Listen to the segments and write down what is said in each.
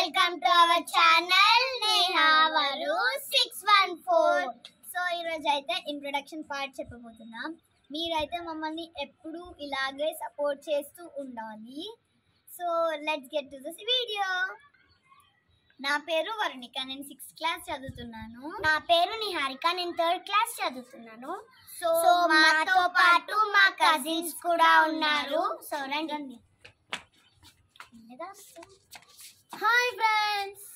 welcome to our channel Neha Varu 614. So ఈ రోజు అయితే ఇంట్రొడక్షన్ పార్ట్ చెప్పబోతున్నాం. మీరైతే మమ్మల్ని ఎప్పుడు ఇలాగే సపోర్ట్ చేస్తూ ఉండాలి. So let's get to this video. నా పేరు వరుణిక, నేను 6th క్లాస్ చదువుతున్నాను. నా పేరు నిహారిక, నేను 3rd క్లాస్ చదువుతున్నాను. సో మాతో పాటు మా కజిన్స్ కూడా ఉన్నారు. సో రండి. హాయ్ ఫ్రెండ్స్,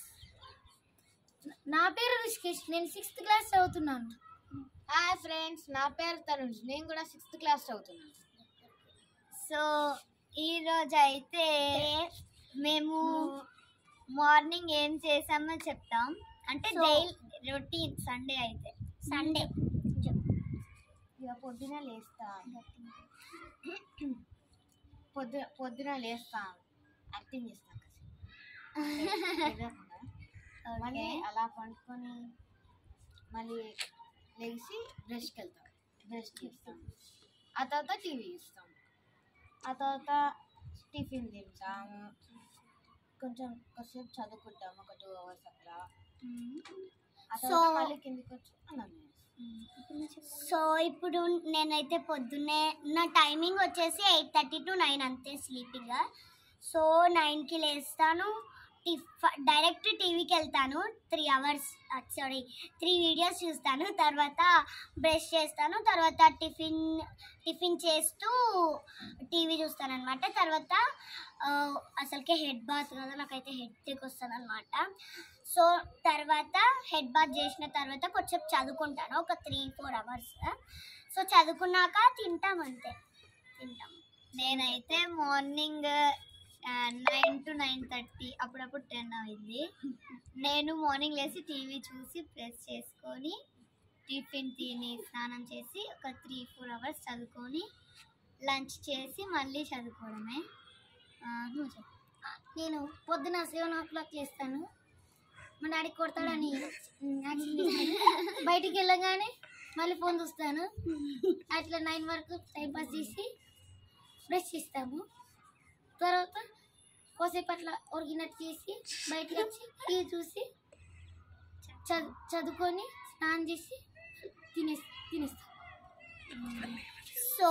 నా పేరు రిషికేష్, నేను 6th క్లాస్ చదువుతున్నాను. హాయ్ ఫ్రెండ్స్, నా పేరు తరుణ్, నేను కూడా 6th క్లాస్ చదువుతున్నాను. సో ఈరోజు అయితే మేము మార్నింగ్ ఏం చేసామో చెప్తాం. అంటే డైలీ రొటీన్. సండే అయితే సండే ఇక పొద్దున లేస్తా, పొద్దున లేస్తా, యాక్టింగ్ చేస్తాను. మళ్ళీ అలా పండుకొని మళ్ళీ లేచి బ్రష్కి వెళ్తాం, బ్రష్ చేస్తాం. ఆ తర్వాత టీవీ చూస్తాం, ఆ తర్వాత టిఫిన్ తింటాము, కొంచెం కొద్దిసేపు చదువుకుంటాము, ఒక 2 hours అట్లా. ఆ తర్వాత మళ్ళీ కిందికి వచ్చి అన్నం. సో ఇప్పుడు నేనైతే పొద్దున్నే నా టైమింగ్ వచ్చేసి 8:30 to 9 అంతే స్లీపింగ్. సో 9కి లేస్తాను, డైరెక్ట్ టీవీకి వెళ్తాను. 3 hours 3 వీడియోస్ చూస్తాను. తర్వాత బ్రష్ చేస్తాను, తర్వాత టిఫిన్ చేస్తూ టీవీ చూస్తాను అనమాట. తర్వాత అసలుకే హెడ్ బాత్ కదా, నాకైతే హెడ్ వస్తుంది అనమాట. సో తర్వాత హెడ్ బాత్ చేసిన తర్వాత కొంచెం చదువుకుంటాను, ఒక 3-4 hours. సో చదువుకున్నాక తింటాం. నేనైతే మార్నింగ్ 9 to 9:30, అప్పుడప్పుడు 10 అయింది. నేను మార్నింగ్ లేచి టీవీ చూసి ప్రెస్ చేసుకొని టిఫిన్ తిని స్నానం చేసి ఒక 3-4 hours చదువుకొని లంచ్ చేసి మళ్ళీ చదువుకోవడమే. నువ్వు చెప్పు. నేను పొద్దున 7 o'clock లేస్తాను, మా డాడీ కొడతాడని బయటికి వెళ్ళగానే మళ్ళీ ఫోన్ చూస్తాను. అట్లా 9 వరకు టైంపాస్ చేసి బ్రష్ చేస్తాము. తర్వాత కోసేపు అట్లా ఒరిగినట్టు చేసి బయటకు వచ్చి టీవీ చూసి చదువుకొని స్నానం చేసి తినేస్తాం. సో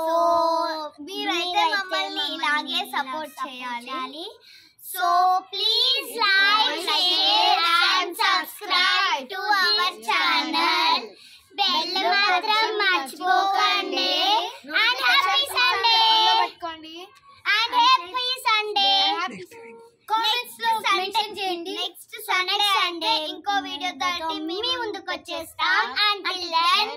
మీరైతే మమ్మల్ని ఇలాగే సపోర్ట్ చేయాలి. So please like, share and subscribe to our channel. Bell మాత్రం మర్చిపోకండి. And happy Sunday. And happy Sunday. Comments లో మెన్షన్ చేయండి. నెక్స్ట్ సండే ఇంకో వీడియో తోటి మీ ముందుకు వచ్చేస్తాం. Until then